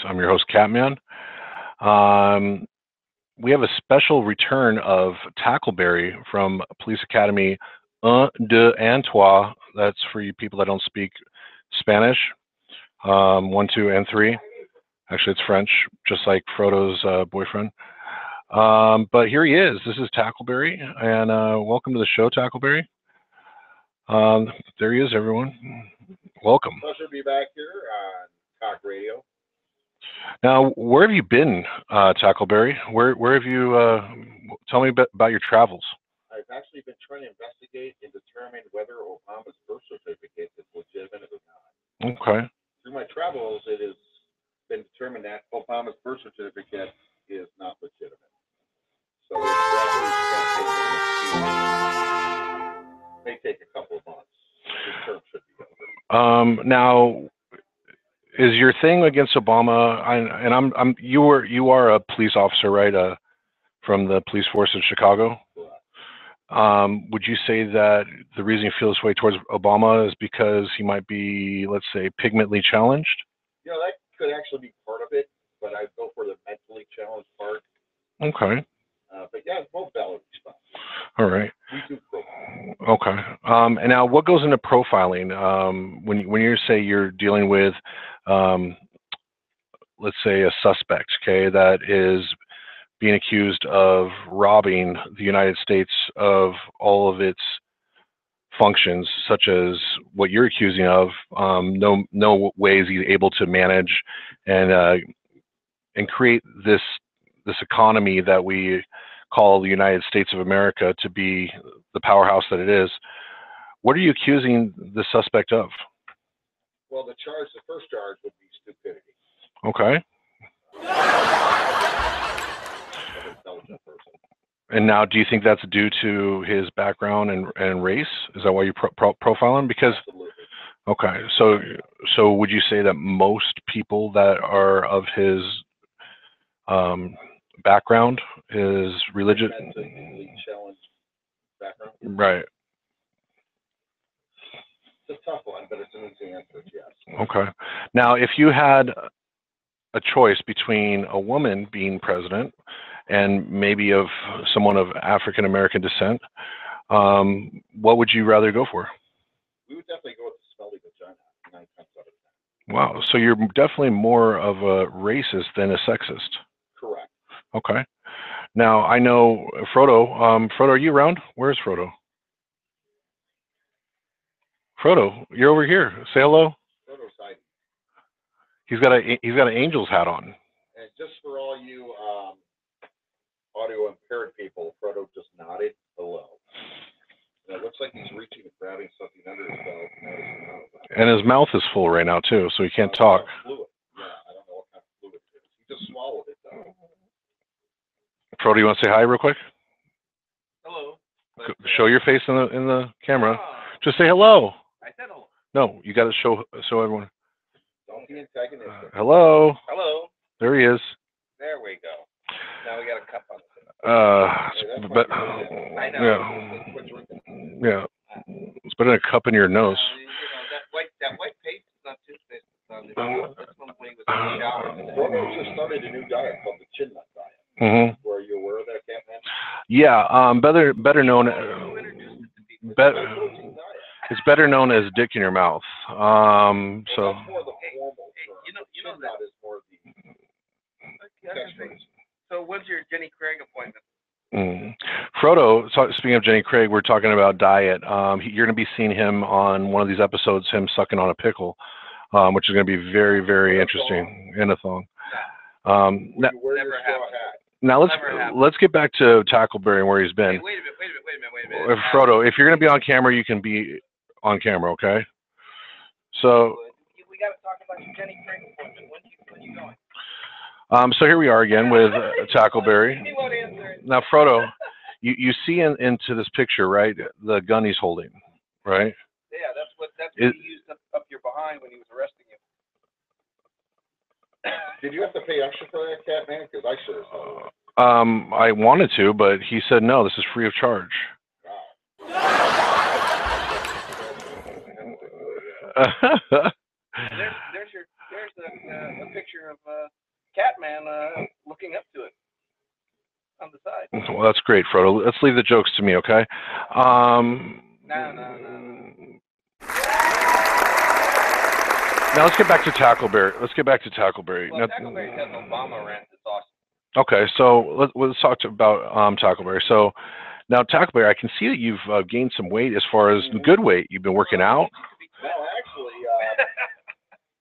I'm your host, Katman. We have a special return of Tackleberry from Police Academy 1, 2, and 3. That's for you people that don't speak Spanish. 1, 2, and 3. Actually, it's French, just like Frodo's boyfriend. But here he is. This is Tackleberry, and welcome to the show, Tackleberry. There he is, everyone. Welcome. Pleasure to be back here on KOC Radio. Now, where have you been, Tackleberry? Where have you? Tell me about your travels. I've actually been trying to investigate and determine whether Obama's birth certificate is legitimate or not. Okay. Through my travels, it has been determined that Obama's birth certificate is not legitimate. So it's may take a couple of months. His term should be over. Now, is your thing against Obama? You are a police officer, right? From the police force of Chicago. Would you say that the reason you feel this way towards Obama is because he might be, let's say, pigmentally challenged? You know, that could actually be part of it, but I go for the mentally challenged part. Okay. But yeah, it's both valid response. All right. We do profile. Okay. And now, what goes into profiling? When you say you're dealing with, let's say, a suspect, okay, that is being accused of robbing the United States of all of its functions, such as what you're accusing of, no ways he's able to manage and create this economy that we call the United States of America to be the powerhouse that it is. What are you accusing the suspect of? Well, the first charge would be stupidity. Okay. And now, do you think that's due to his background and race? Is that why you profile him? Because, absolutely. Okay, so would you say that most people that are of his background, his religious, challenged background? Right. It's a tough one, but it's an easy answer, yes. Okay. Now, if you had a choice between a woman being president and maybe of someone of African American descent, what would you rather go for? We would definitely go with the smelly vagina 9 times out of 10. Wow. So you're definitely more of a racist than a sexist. Correct. Okay. Now, I know Frodo. Frodo, are you around? Where's Frodo? Frodo, you're over here. Say hello. Frodo's hiding. He's got an Angels hat on. And just for all you audio impaired people, Frodo just nodded hello. And it looks like he's reaching and grabbing something under his belt. And his mouth is full right now too, so he can't talk. Fluid. Yeah, I don't know what kind of fluid it is. He just swallowed it though. Frodo, you want to say hi real quick? Hello. Show your face in the camera. Just say hello. I said hello. No, you got to show everyone. Don't be antagonistic. Hello. Hello. There he is. There we go. Now we got a cup on it. But I know. Yeah. It's better than a cup in your nose. You know, that white paste is not toothpaste. That's one way with the shower. Frodo just started a new diet called the chin nut diet. Mm-hmm. Were you aware of that, Catman? Yeah. Better known. It's better known as dick in your mouth. So. Well, that's more the formal term. You know that is more the. So when's your Jenny Craig appointment? Frodo, speaking of Jenny Craig, we're talking about diet. You're going to be seeing him on one of these episodes, him sucking on a pickle, which is going to be very, very interesting. In a thong. Now let's get back to Tackleberry and where he's been. Hey, wait a minute. Frodo, if you're going to be on camera, you can be on camera, okay? So. We got to talk about your Jenny Craig appointment. When you going? So here we are again with Tackleberry. Now, Frodo, you see into this picture, right? The gun he's holding, right? Yeah, that's what he used up your behind when he was arresting you. Did you have to pay extra for that, Catman? Because I should have. I wanted to, but he said no. This is free of charge. There's a picture of Katman looking up to it on the side. Well, that's great, Frodo. Let's leave the jokes to me, okay? No. Now let's get back to Tackleberry. Well, Tackleberry has Obama rant. It's awesome. Okay, so let's talk about Tackleberry. So now, Tackleberry, I can see that you've gained some weight as far as good weight. You've been working out. No, actually,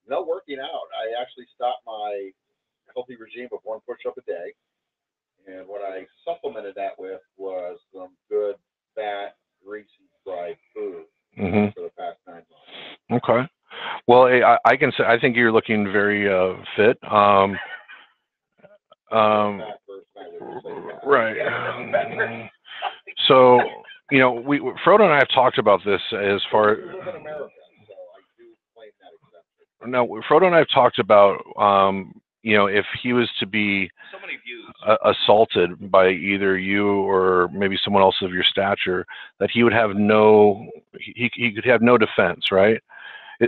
no working out. I actually stopped my healthy regime of 1 push-up a day. And what I supplemented that with was some good, fat, greasy, fried food for the past 9 months. Okay. Well, I can say I think you're looking very fit. Right. So, you know, Frodo and I have talked about this as far. I live in America, so I do claim that exemption. Now, Frodo and I have talked about, you know, if he was to be So many views. Assaulted by either you or maybe someone else of your stature, that he would have he could have no defense, right?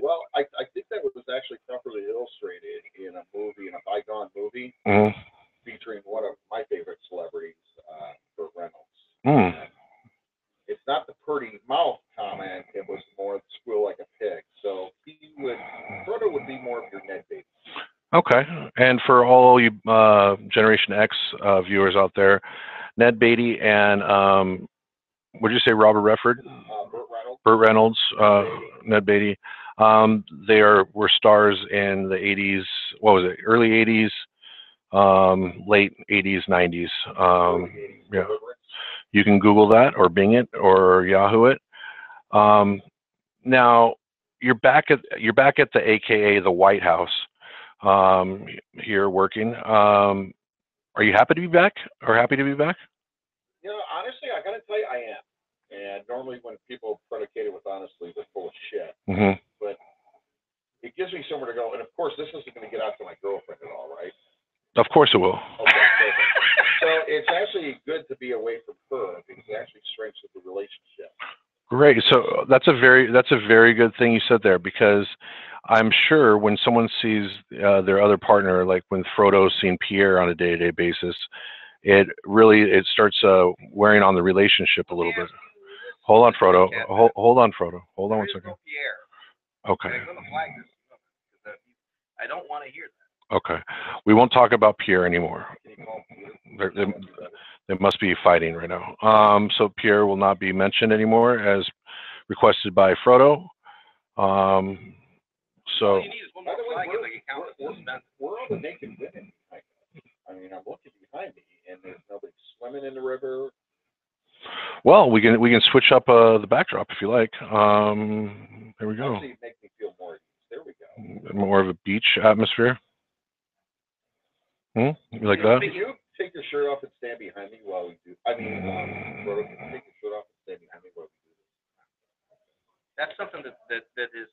Well, I think that was actually properly illustrated in a movie, in a bygone movie, featuring one of my favorite celebrities, Burt Reynolds. It's not the pretty mouth comment; it was more squeal like a pig. So Frodo would be more of your Ned Beatty. Okay, and for all you Generation X viewers out there, Ned Beatty and would you say Robert Redford? Burt Reynolds, Ned Beatty. They were stars in the 80s. What was it? Early 80s, late 80s, 90s. Yeah, you can Google that or Bing it or Yahoo it. Now you're back at the AKA the White House here working. Are you happy to be back? You know, honestly, I gotta tell you, I am. And normally when people predicate it with honestly, they're full of shit. But it gives me somewhere to go. And of course, this isn't going to get out to my girlfriend at all, right? Of course it will. Okay, perfect. So it's actually good to be away from her because it actually strengthens the relationship. Great. So that's a very good thing you said there, because I'm sure when someone sees their other partner, like when Frodo's seeing Pierre on a day-to-day basis, it starts wearing on the relationship a little bit. Hold on, Frodo. Hold on, Frodo. Hold on 1 second. Okay. I don't want to hear that. Okay. We won't talk about Pierre anymore. They must be fighting right now. So Pierre will not be mentioned anymore as requested by Frodo. So. All you need is one more flag and they can count it. We're on the naked women. I mean, I'm looking behind me and there's nobody swimming in the river. Well, we can switch up the backdrop if you like. There we go. Actually, it makes me feel more at ease. There we go. More of a beach atmosphere. You like that? Can you take your shirt off and stand behind me while we do? I mean, Frodo, can you take your shirt off and stand behind me while we do this? That's something that is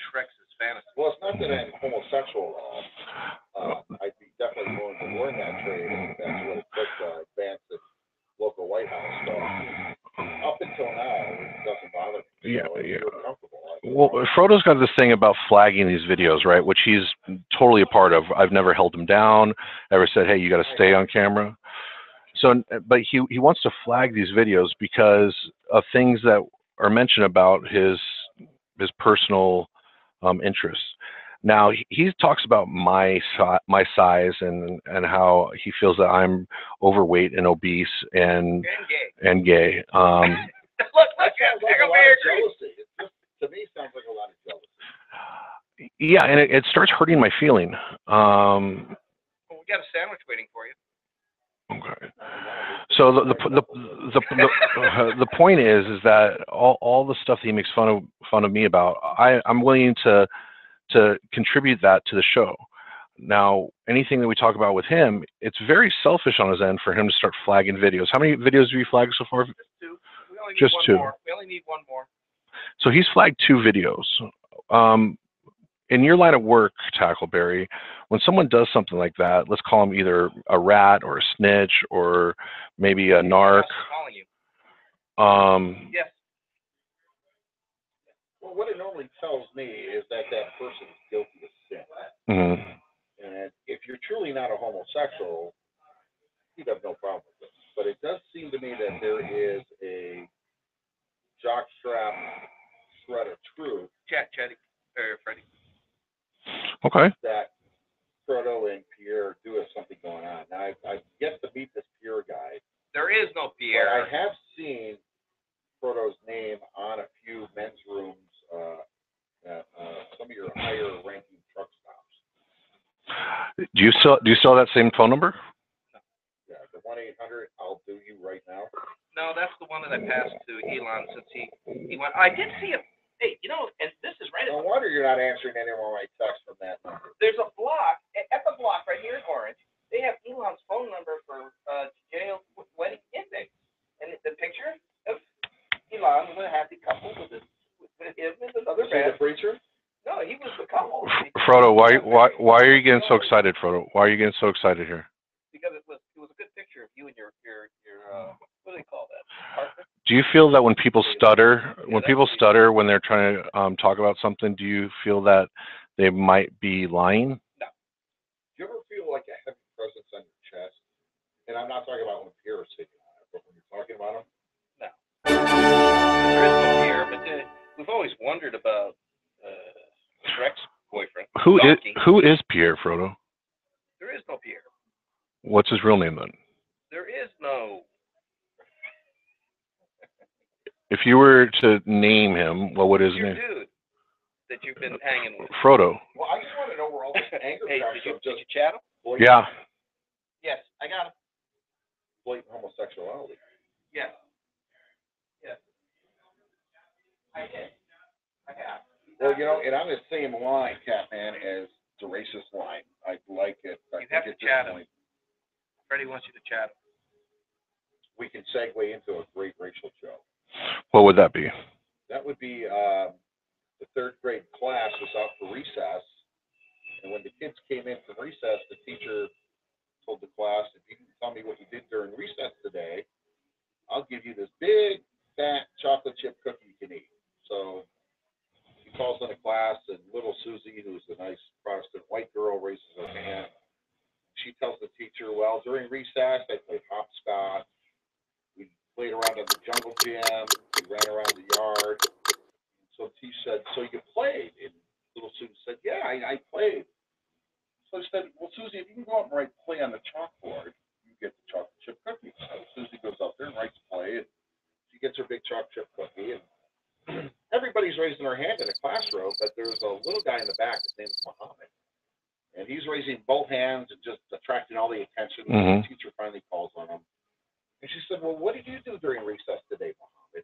Shrek's fantasy. Well, it's not that I'm homosexual at all. I'd be definitely willing to learn that trade if that's what it took to advance the local White House. So up until now, it doesn't bother me. Yeah, so yeah. You're comfortable. Well, Frodo's got this thing about flagging these videos, right? Which he's totally a part of. I've never held him down, ever said, hey, you got to stay on camera. So, but he wants to flag these videos because of things that are mentioned about his personal interests. Now, he talks about my size and how he feels that I'm overweight and obese and gay. Look, Tackleberry jealousy. To me, sounds like a lot of jealousy. Yeah, and it starts hurting my feeling. Well, we got a sandwich waiting for you. Okay. So the point is that all the stuff that he makes fun of me about, I'm willing to contribute that to the show. Now, anything that we talk about with him, it's very selfish on his end for him to start flagging videos. How many videos have you flagged so far? Just two. Just two. We only need one more. So he's flagged 2 videos. In your line of work, Tackleberry, when someone does something like that, let's call him either a rat or a snitch or maybe a narc. Calling you. Yes. Well, what it normally tells me is that person is guilty of sin. truly not a homosexual, he'd have no problem with it. But it does seem to me that there is a jockstrap shred of truth. Freddie. Okay. That Frodo and Pierre do have something going on. Now, I've yet to meet this Pierre guy. There is no Pierre. But I have seen Frodo's name on a few men's rooms at some of your higher-ranking truck stops. Do you still have that same phone number? Yeah, the 1-800. I'll do you right now. No, that's the one that I passed to Elon since he went. I did see him. Hey, and this is right. No wonder you're not answering any more of my texts from that number. There's a block at the block right here in Orange. They have Elon's phone number for jail wedding index, and the picture of Elon with a happy couple with him and another man. The preacher? No, he was the couple. Frodo, why are you getting so excited, Frodo? Why are you getting so excited here? Because it was a good picture of you and your what do they call that? Partner? Do you feel that when people stutter, when they're trying to talk about something, do you feel that they might be lying? No. Do you ever feel like a heavy presence on your chest? And I'm not talking about when Pierre is sitting on it, but when you're talking about him? No. There is no Pierre, but we've always wondered about Shrek's boyfriend. Who is Pierre, Frodo? There is no Pierre. What's his real name then? There is no. If you were to name him, what would his name? Dude that you've been hanging with. Frodo. Well, I just want to know where all this anger comes from. Did you chat him? Yeah. Yes, I got him. Blatant homosexuality. Yes. Yes. I did. I have. Well, and I'm the same line, Katman, as the racist line. I like it. You have to chat him. Freddie wants you to chat him. We can segue into a great racial joke. What would that be? That would be the third grade class was out for recess, and when the kids came in from recess, the teacher told the class, if you can tell me what you did during recess today, I'll give you this big, fat chocolate chip cookie you can eat. So he calls in a class, and little Susie, who's a nice Protestant white girl, raises her hand. She tells the teacher, well, during recess, I played hopscotch. We played around in the jungle gym. We ran around the yard. So he said, so you played? And little Susie said, yeah, I played. So I said, well, Susie, if you can go out and write play on the chalkboard, you get the chocolate chip cookie. So Susie goes out there and writes play, and she gets her big chocolate chip cookie. And everybody's raising their hand in the classroom, but there's a little guy in the back. His name is Muhammad. And he's raising both hands and just attracting all the attention. Mm-hmm. The teacher finally calls on him. And she said, well, what did you do during recess today, Muhammad?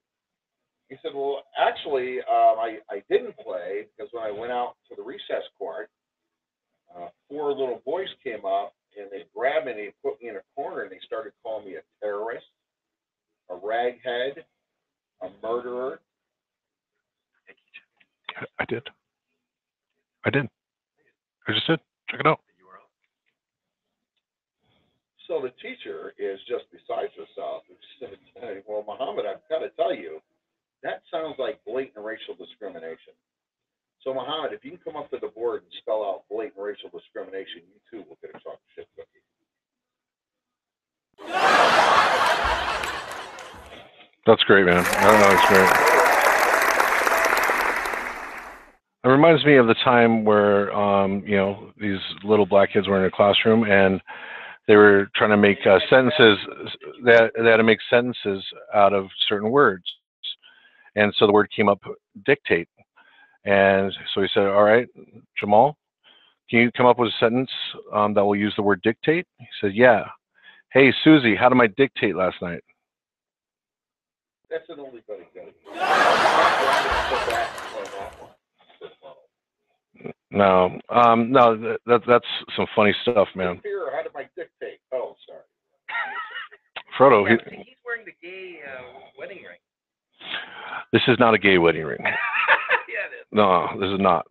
He said, well, actually, I didn't play because when I went out to the recess court, 4 little boys came up and they grabbed me and they put me in a corner and they started calling me a terrorist, a raghead, a murderer. I did. I just did. Check it out. So the teacher is just besides herself. She said, well, Muhammad, I've got to tell you, that sounds like blatant racial discrimination. So, Muhammad, if you can come up to the board and spell out blatant racial discrimination, you too will get a chocolate chip cookie. That's great, man. That's great. It reminds me of the time where, these little black kids were in a classroom and they were trying to make sentences. They had to make sentences out of certain words. And so the word came up, dictate. And so he said, all right, Jamal, can you come up with a sentence that will use the word dictate? He said, yeah. Hey, Susie, how did my dictate last night? That's an oldie buddy goodie. No, that's some funny stuff, man. Here, how did my dictate? Oh, sorry. Frodo, he's wearing the gay wedding ring. This is not a gay wedding ring. Yeah, it is. No, this is not.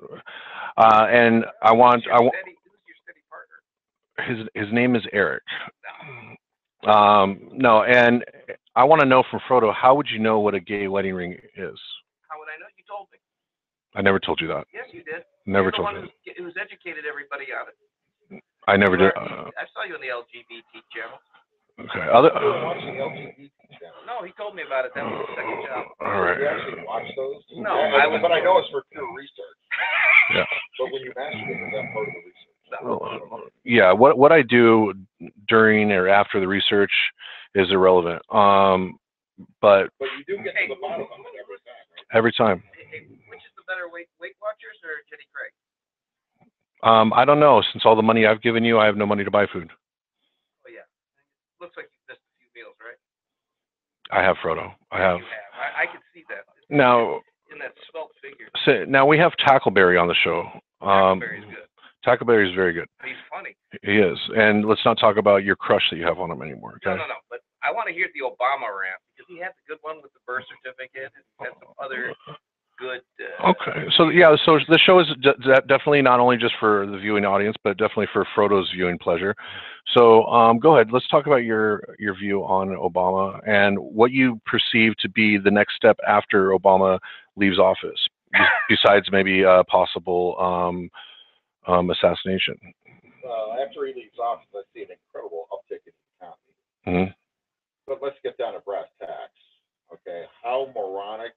And I want. Who's your steady partner? His name is Eric. No, and I want to know from Frodo, how would you know what a gay wedding ring is? How would I know? You told me. I never told you that. Yes, you did. Never told you. Who's educated everybody on it? I never did. I saw you on the LGBT channel. Okay. Watching the LGBT channel. No, he told me about it. That was the second job. All right. Did you actually watch those? No, but I know it's for pure research. Yeah. But when you masturbate, is that part of the research? No. Yeah. What I do during or after the research is irrelevant. But you do get to the bottom of it every time, right? Every time. Hey, which is the better, Weight Watchers or Jenny Craig? I don't know. Since all the money I've given you, I have no money to buy food. Oh yeah. Looks like you missed a few meals, right? I have, Frodo. I have. You have. I can see that. Now. In that svelte figure. So, now we have Tackleberry on the show. Tackleberry's good. Tackleberry is very good. He's funny. He is. And let's not talk about your crush that you have on him anymore. Okay? No. But I want to hear the Obama rant because he had the good one with the birth certificate and had some other good. Okay. So yeah. So the show is definitely not only just for the viewing audience, but definitely for Frodo's viewing pleasure. So go ahead. Let's talk about your view on Obama and what you perceive to be the next step after Obama leaves office, besides maybe a possible assassination. After he leaves office, I see an incredible uptick in the economy. Mm-hmm. But let's get down to brass tacks. Okay, how moronic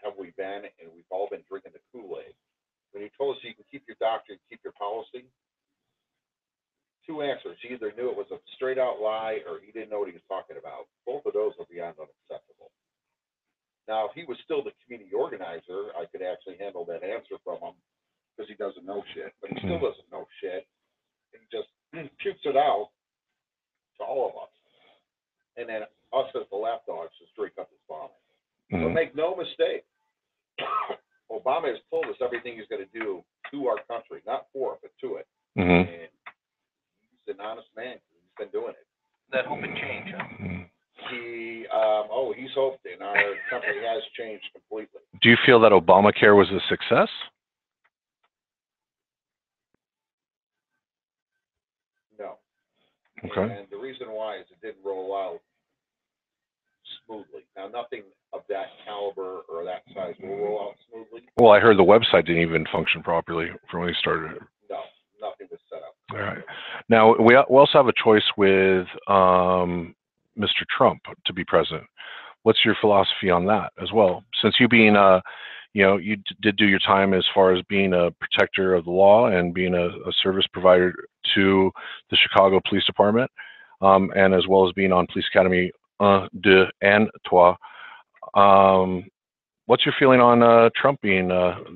have we been? And we've all been drinking the Kool-Aid. When he told us you can keep your doctrine, keep your policy, two answers. He either knew it was a straight-out lie or he didn't know what he was talking about. Both of those are beyond unacceptable. Now, if he was still the community organizer, I could actually handle that answer from him because he doesn't know shit. But he still doesn't know shit. He just pukes it out to all of us. And then us as the lapdogs just drink up his vomit. But make no mistake, Obama has told us everything he's going to do to our country, not for it, but to it. And he's an honest man. He's been doing it. That hope and change, huh? He's hoped, and our country has changed completely. Do you feel that Obamacare was a success? No. Okay. And the reason why is it didn't roll out smoothly. Now, nothing of that caliber or that size will roll out smoothly. Well, I heard the website didn't even function properly from when he started it. No, nothing was set up. All right. Now, we also have a choice with Mr. Trump to be president. What's your philosophy on that as well? Since you being you did do your time as far as being a protector of the law and being a service provider to the Chicago Police Department, and as well as being on Police Academy 1, 2, and 3. What's your feeling on Trump being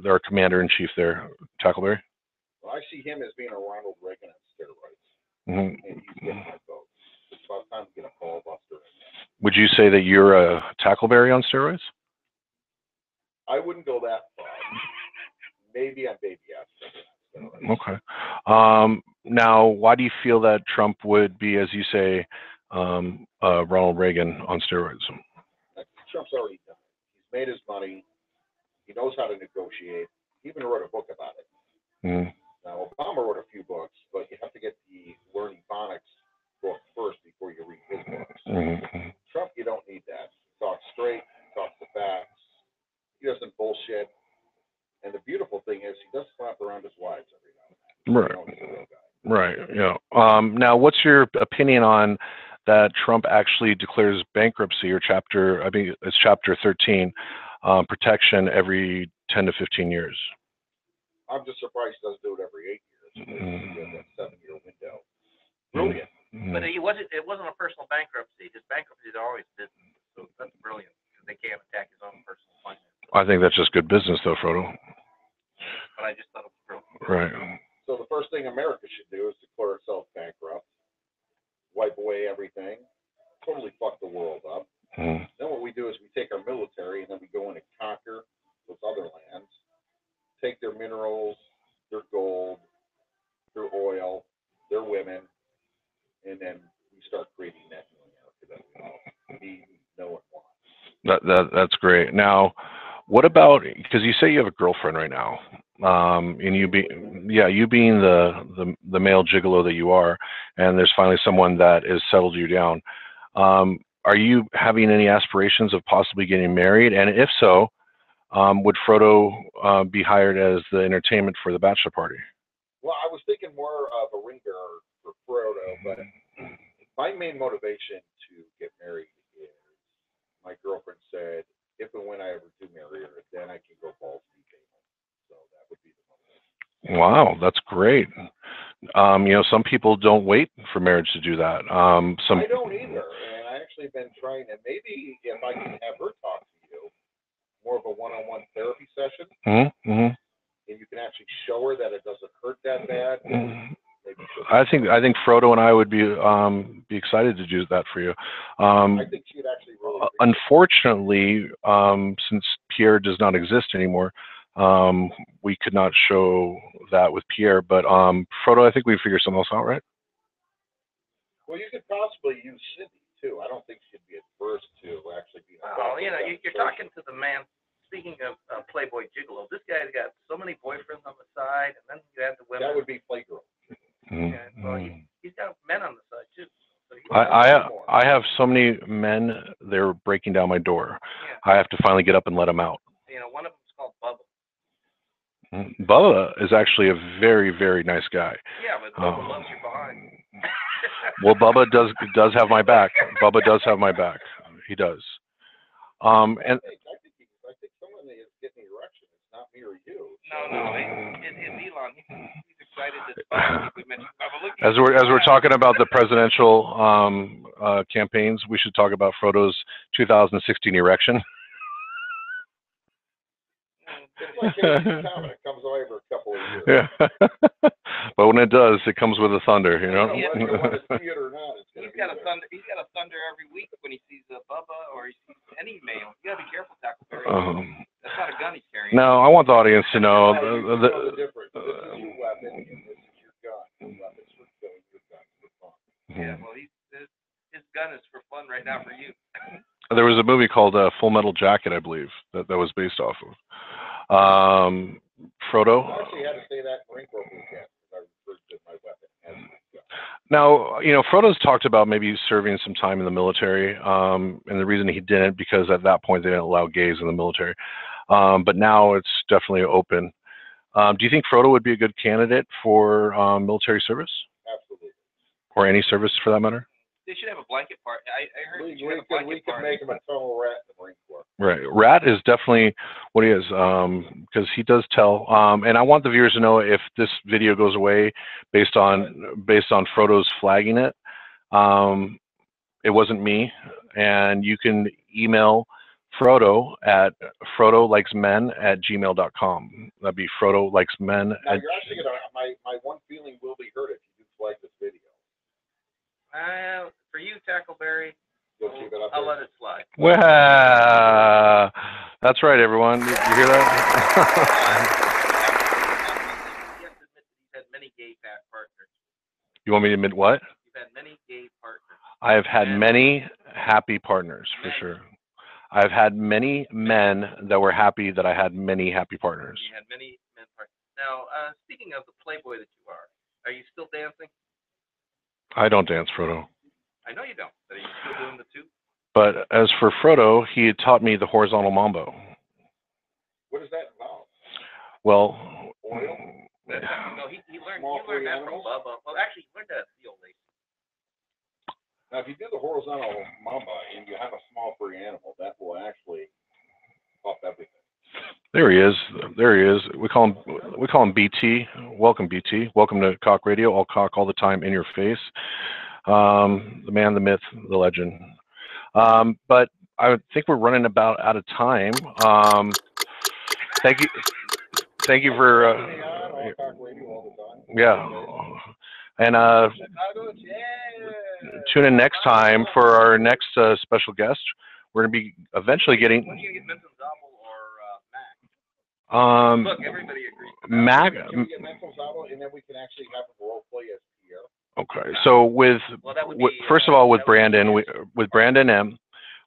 their commander-in-chief there, Tackleberry? Well, I see him as being a Ronald Reagan on steroids. And he's getting my vote. It's about time to get a ball buster. Would you say that you're a Tackleberry on steroids? I wouldn't go that far. Maybe on baby aspirin. Okay. Now, why do you feel that Trump would be, as you say, Ronald Reagan on steroids? Trump's already done it. He's made his money. He knows how to negotiate. He even wrote a book about it. Now, Obama wrote a few books, but you have to get the Learn Ebonics book first before you read his books. Trump, you don't need that. He talks straight, he talks the facts. He doesn't bullshit. And the beautiful thing is he does slap around his wives every now and then. Right. Yeah. Now, what's your opinion on that Trump actually declares bankruptcy or it's chapter 13, protection every 10 to 15 years? I'm just surprised he doesn't do it every 8 years. He has that 7-year window. Brilliant. But it wasn't a personal bankruptcy. His bankruptcy is always business. So that's brilliant because they can't attack his own personal finances. I think that's just good business, though, Frodo. But I just thought it was brilliant. Right. So the first thing America should do is declare itself bankrupt, wipe away everything, totally fuck the world up. Then what we do is we take our military and then we go in and conquer those other lands, take their minerals, their gold, their oil, their women, and then we start creating that new America that we all need, know, and want. That's great. Now, what about, because you say you have a girlfriend right now, and you being the male gigolo that you are, and there's finally someone that has settled you down. Are you having any aspirations of possibly getting married? And if so, would Frodo be hired as the entertainment for the bachelor party? Well, I was thinking more of a ring bearer But my main motivation to get married is my girlfriend said, if and when I ever do marry her, then I can go balls deep anal. So that would be the motivation. Wow, that's great. Some people don't wait for marriage to do that. I don't either, and I actually been trying, and maybe if I can have her talk to you, more of a one-on-one therapy session, and you can actually show her that it doesn't hurt that bad. I think Frodo and I would be excited to do that for you. I think she'd actually really. Unfortunately, since Pierre does not exist anymore, we could not show that with Pierre. But Frodo, I think we figure something else out, right? Well, you could possibly use Cindy too. I don't think she'd be adverse to actually being. Well, you're talking to the man. Speaking of Playboy Gigolo, this guy's got so many boyfriends on the side, and then you have the women. That would be Playgirl. Yeah, well, he's got men on the side too. So I have so many men. They're breaking down my door. Yeah. I have to finally get up and let them out. One of them's called Bubba. Bubba is actually a very, very nice guy. Yeah, but Bubba loves you behind. Well, Bubba does have my back. Bubba does have my back. He does. I think someone is getting an erection. It's not me or you. No, it's Elon. He's excited that we mentioned Bubba. As we're talking about the presidential campaigns, we should talk about Frodo's 2016 erection. It's like KOC Comet. It comes over a couple of years. Yeah. But when it does, it comes with a thunder, you know. Whether it's see it or not, it's he's got a thunder. He's got a thunder every week when he sees a Bubba or he sees any male. You gotta be careful, Tackleberry. That's not a gun he's carrying. No, I want the audience to know the difference. This is your weapon, and this is your gun. Your weapon's for killing. Your gun's for fun. Yeah, well, his gun is for fun right now for you. There was a movie called Full Metal Jacket, I believe, that was based off of. Frodo. I actually had to say that in Marine Corps weekend because I referred to my weapon as my gun. Now, Frodo's talked about maybe serving some time in the military, and the reason he didn't, because at that point they didn't allow gays in the military. But now it's definitely open. Do you think Frodo would be a good candidate for military service? Absolutely. Or any service for that matter? They should have a blanket party. I heard we could make him a total rat in the Marine Corps. Right, rat is definitely what he is, because he does tell. And I want the viewers to know, if this video goes away based on Frodo's flagging it, it wasn't me. And you can email Frodo at frodolikesmen@gmail.com. That'd be frodolikesmen. Now, you're actually gonna. My one feeling will be hurt if you do flag this video. For you, Tackleberry, I'll let it slide. Well, that's right, everyone. Did you hear that? You have to admit you've had many gay partners. You want me to admit what? You've had many gay partners. I have had many happy partners, for sure. I've had many men that were happy that I had many happy partners. You had many men partners. Now, speaking of the Playboy that you are you still dancing? I don't dance, Frodo. I know you don't, but are you still doing the two? But as for Frodo, he had taught me the horizontal mambo. What does that involve? Well, oil? No, he learned that from Bubba. Well, actually, he learned that at the old lady. Now, if you do the horizontal mamba and you have a small free animal, that will actually pop everything. There he is. There he is. We call him BT. Welcome, BT. Welcome to KOC Radio. All KOC all the time, in your face. The man, the myth, the legend. But I think we're running about out of time. Thank you for yeah. And tune in next time for our next special guest. We're going to be eventually getting. Look, everybody agrees. Mac. Can we get Mental Zabo, and then we can actually have a role play as Pierre? Okay. So first of all, with Brandon M,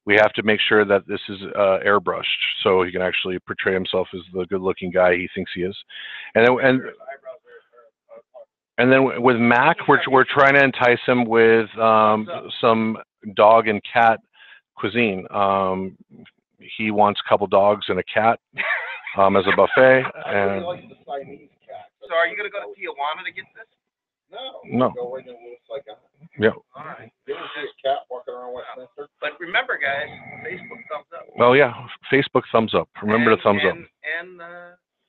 we have to make sure that this is airbrushed, so he can actually portray himself as the good-looking guy he thinks he is. And then with Mac, we're trying to entice him with some dog and cat cuisine. He wants a couple dogs and a cat. As a buffet. And like the Chinese cat. So are you going to go to Tijuana to get this? No. Go right in Yep. All right. You ever see a cat walking around Westminster? But remember, guys, Facebook thumbs up. Oh yeah, Facebook thumbs up. Remember the thumbs up. And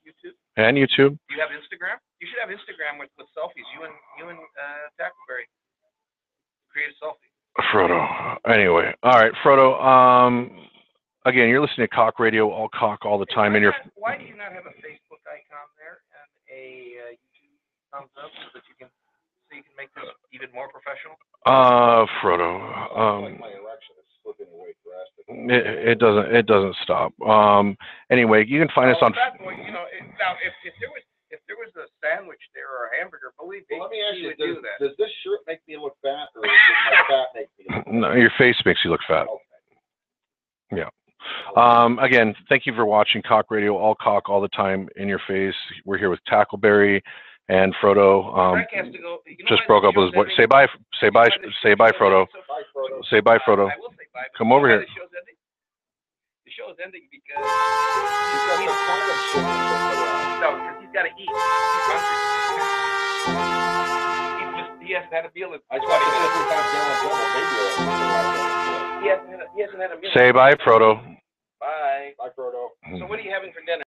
YouTube. And YouTube. Do you have Instagram? You should have Instagram with selfies. You and Tackleberry create a selfie. Frodo. Anyway, all right, Frodo. Again, you're listening to KOC Radio, all KOC, all the time. Why do you not have a Facebook icon there and a YouTube thumbs up so that you can make this even more professional? Frodo. Like my erection is slipping away drastically. It doesn't stop. Anyway, you can find us on. Now, if there was a sandwich there or a hamburger, believe me, let me ask you, do that. Does this shirt make me look fat, or does my fat make me look fat? No, your face makes you look fat. Okay. Yeah. Again, thank you for watching KOC Radio, all KOC, all the time, in your face. We're here with Tackleberry and Frodo. Just broke up with his voice. Say bye, Frodo. Say bye, Frodo. Say bye, Frodo. I will say bye. Come over here. The show's ending because he's got to eat. He's hungry. He hasn't had a meal in 20 minutes. He hasn't had a meal. Say bye, Frodo. Bye. Bye, Frodo. So what are you having for dinner?